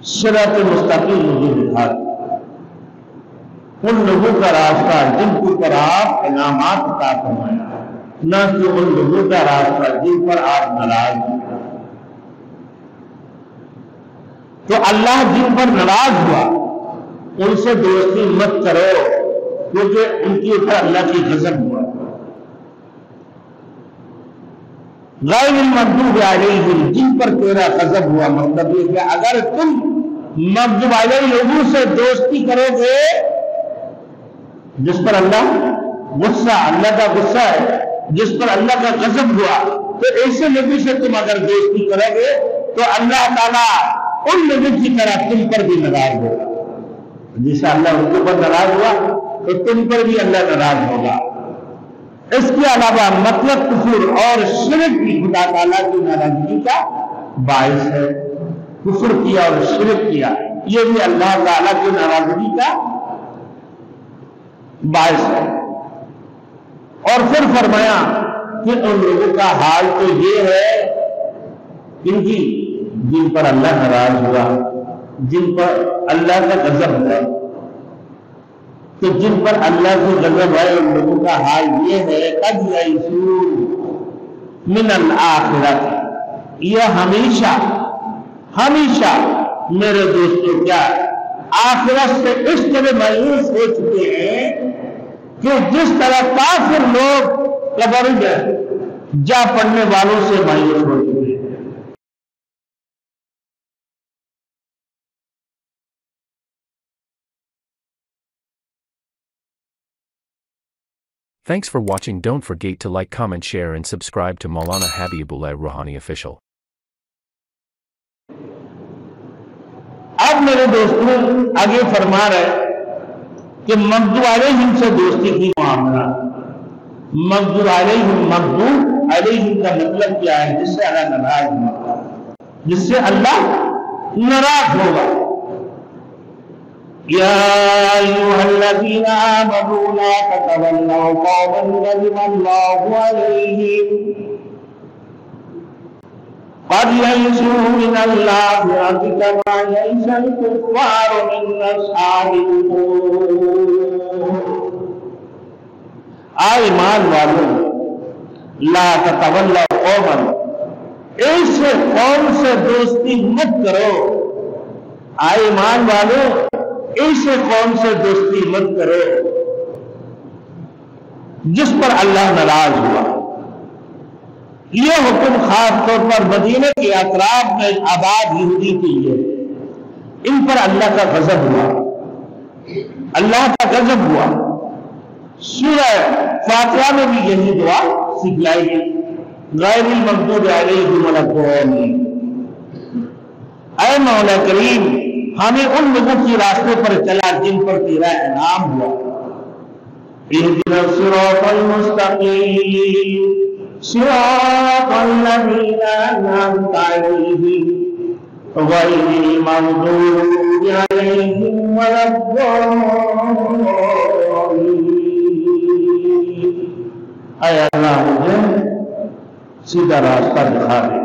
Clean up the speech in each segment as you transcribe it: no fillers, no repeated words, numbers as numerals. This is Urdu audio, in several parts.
صراط مستقیم مجھے دکھا دو، ان لوگوں کا راستہ جن کے اوپر آپ انعامات عطا فرمایا، نہ کہ ان لوگوں کا راستہ جن پر آپ ناراض ہیں۔ تو اللہ جن پر ناراض ہوا ان سے دوستی مت کرو، کیونکہ ان کے اوپر اللہ کی غضب ہوا۔ غیر المغضوب علیہم، جن پر تیرا غضب ہوا، مطلب یہ کہ اگر تم مغضوب علیہ لوگوں سے دوستی کرو گے جس پر اللہ غصہ، اللہ کا غصہ ہے، جس پر اللہ کا غضب ہوا، تو ایسے لوگوں سے تم اگر دوستی کرو گے تو اللہ تعالیٰ ان لوگوں کی طرح تم پر بھی ناراض ہوگا۔ جیسے اللہ ان کے اوپر ناراض ہوا تو تم پر بھی اللہ ناراض ہوگا۔ اس کے علاوہ مطلب کفر اور شرک بھی خدا تعالیٰ کی ناراضگی کا باعث ہے۔ کفر کیا اور شرک کیا، یہ بھی اللہ تعالیٰ کی ناراضگی کا باعث ہے۔ اور پھر فرمایا کہ ان لوگوں کا حال تو یہ ہے جن پر اللہ ناراض ہوا، جن پر اللہ کا غضب ہوا، تو جن پر اللہ کی غضب ہے ان لوگوں کا حال یہ ہے قد یئسوا من الآخرۃ، یہ ہمیشہ میرے دوستوں کیا آخرت سے اس طرح مایوس ہو چکے ہیں کہ جس طرح کافر لوگ قبر جا پڑنے والوں سے مایوس ہو چکے ہیں۔ Thanks for watching. Don't forget to like, comment, share and subscribe to Maulana Habibullah Ruhani Official. اب میرے دوستوں آگے فرما رہے کہ مغضوب علیہم سے دوستی کی معاملہ۔ مغضوب علیہم کا مطلب کیا ہے؟ جس سے اللہ ناراض ہوگا، جس سے اللہ ناراض ہوگا۔ یا ایھا الذین آمنوا لا تتولوا قوما غضب اللہ علیہم قد یئسوا من الآخرۃ کما یئس الکفار من اصحاب القبور۔ آئے ایمان والوں، لا تتولوا قوما، ایسے قوم سے دوستی مت کرو۔ آئے ایمان والوں، ایسے قوم سے دوستی مت کرو جس پر اللہ ناراض ہوا۔ یہ حکم خاص طور پر مدینہ کے اطراف میں آباد یہودی کے لیے، ان پر اللہ کا غضب ہوا، اللہ کا غضب ہوا۔ سورہ فاتحہ میں بھی یہی دعا سکھلائی گئی، غیر المغضوب علیہم ولا الضالین۔ اے مولا کریم، ہمیں ان لوگوں کی راستے پر چلا جن پر تیرا انعام ہوا۔ اہدنا الصراط المستقیم صراط الذین انعمت علیہم غیر المغضوب علیہم ولا الضالین۔ اے اللہ مجھے سیدھا راستہ دکھا دے،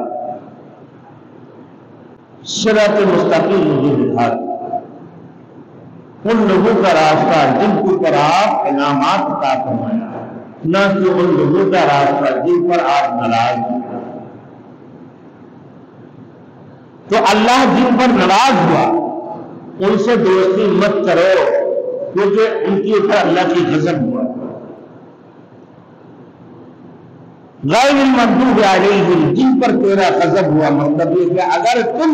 صراط مستقیم مجھے دکھا دے، ان لوگوں کا راستہ جن کے اوپر آپ انعامات عطا فرمایا، نہ کہ ان لوگوں کا راستہ جن پر آپ ناراض ہیں۔ تو اللہ جن پر ناراض ہوا ان سے دوستی مت کرو، کیونکہ ان کے اوپر اللہ کی غضب ہوا۔ غیر المغضوب علیہم، جن پر تیرا غضب ہوا، مطلب یہ کہ اگر تم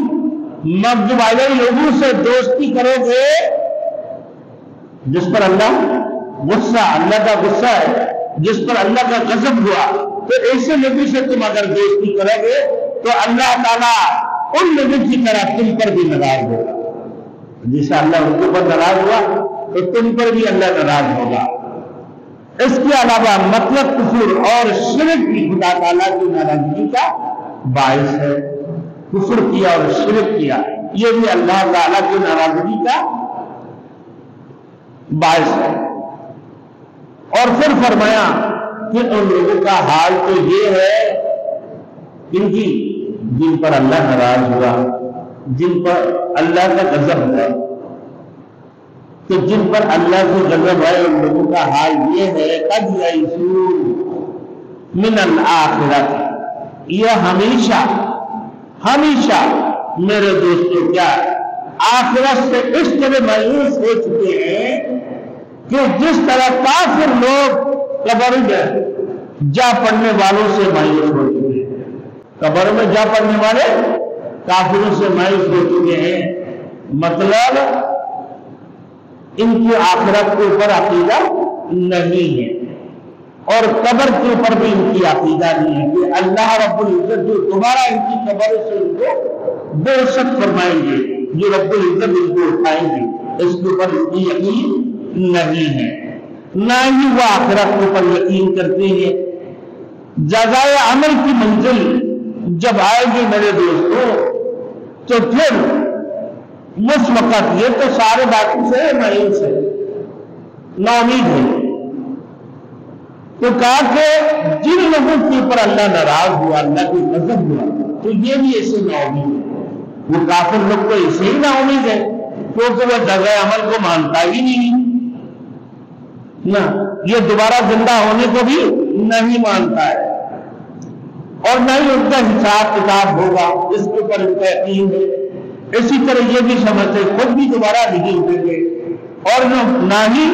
مغضوب علیہ لوگوں سے دوستی کرو گے جس پر اللہ غصہ، اللہ کا غصہ ہے، جس پر اللہ کا غضب ہوا، تو ایسے لوگوں سے تم اگر دوستی کرو گے تو اللہ تعالیٰ ان لوگوں کی طرح تم پر بھی ناراض ہوگا۔ جیسے اللہ ان کے اوپر ناراض ہوا تو تم پر بھی اللہ ناراض ہوگا۔ اس کے علاوہ مطلب کفر اور شرک بھی خدا تعالیٰ کی ناراضگی کا باعث ہے۔ کفر کیا اور شرک کیا، یہ بھی اللہ تعالیٰ کی ناراضگی کا باعث ہے۔ اور پھر فرمایا کہ ان لوگوں کا حال تو یہ ہے جن پر اللہ ناراض ہوا، جن پر اللہ کا غضب ہوا. تو جن پر اللہ کا غضب ہے ان لوگوں کا حال یہ ہے قد یئسوا من الآخرۃ، یہ ہمیشہ میرے دوستوں کیا آخرت سے اس طرح مایوس ہو چکے ہیں کہ جس طرح کافر لوگ قبر میں جا پڑنے والوں سے مایوس ہو چکے ہیں. قبر میں جا پڑنے والے کافروں سے مایوس ہو چکے ہیں. مطلب ان کی آخرت کے اوپر عقیدہ نہیں ہے اور قبر کے اوپر بھی ان کی عقیدہ نہیں ہے کہ اللہ رب العزت جو دوبارہ ان کی قبر سے ان کو بے-عزت فرمائیں گے، جو رب العزت ان کو اٹھائیں گے، اس کے اوپر ان کی یقین نہیں ہے. نہ ہی وہ آخرت کے اوپر یقین کرتے ہیں. جزائے عمل کی منزل جب آئے گی میرے دوستوں تو پھر اس وقت یہ تو سارے باتوں سے مایوس ہے، نا امید ہے. تو کہا کہ جن لوگوں کے اوپر اللہ ناراض ہوا، اللہ کی غضب ہوا، تو یہ بھی ایسے نا امید ہے. وہ کافر لوگ تو ایسے ہی نا امید ہے کیونکہ وہ جزائے عمل کو مانتا ہی نہیں نہ، یہ دوبارہ زندہ ہونے کو بھی نہیں مانتا ہے اور نہ ہی ان کا حساب کتاب ہوگا، اس کے اوپر ان کا یقین ہے. اسی طرح یہ بھی سمجھتے خود بھی دوبارہ نہیں اٹھیں گے اور نہ ہی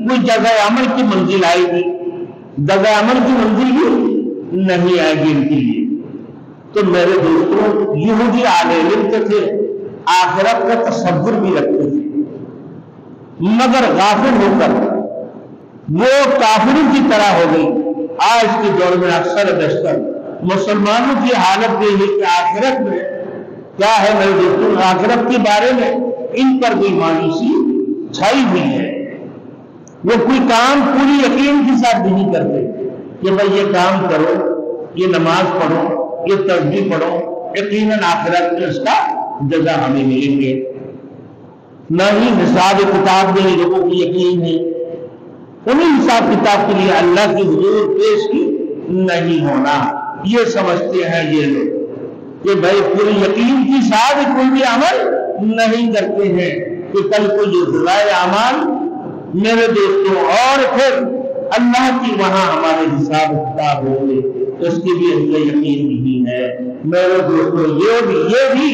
کوئی جزائے عمل کی منزل آئے گی، جزائے عمل کی منزل بھی نہیں آئے گی ان کے لیے. تو میرے دوستوں یہودی اہل علم تھے، آخرت کا تصور بھی رکھتے تھے، مگر غافل ہو کر وہ کافروں کی طرح ہو گئی. آج کے دور میں اکثر بیشتر مسلمانوں کی حالت یہ ہے کہ آخرت میں کیا ہے میرے دوستوں، آخرت کے بارے میں ان پر بھی مایوسی چھائی ہوئی ہے. وہ کوئی کام پوری یقین کے ساتھ نہیں کرتے کہ بھائی یہ کام کرو، یہ نماز پڑھو، یہ تسبیح پڑھو، یقیناً آخرت میں اس کا جزا ہمیں ملیں گے. نہ ہی حساب کتاب میں لوگوں کی یقین ہے، انہیں حساب کتاب کے لیے اللہ کی حضور پیش کی نہیں ہونا. یہ سمجھتے ہیں یہ لوگ کہ بھائی پوری یقین کے ساتھ کوئی بھی عمل نہیں کرتے ہیں کہ کل کو یہ جزائے اعمال میرے دوستوں اور پھر اللہ کی وہاں ہمارے حساب کتاب ہوں گے، اس کی بھی ہمیں یقین نہیں ہے. میرے دوستوں یہ بھی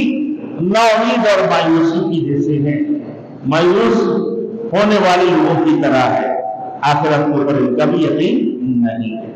نا امید اور مایوسی کی جیسے ہیں، مایوس ہونے والے لوگوں کی طرح ہے. آخرت کے اوپر ان کا بھی یقین نہیں ہے.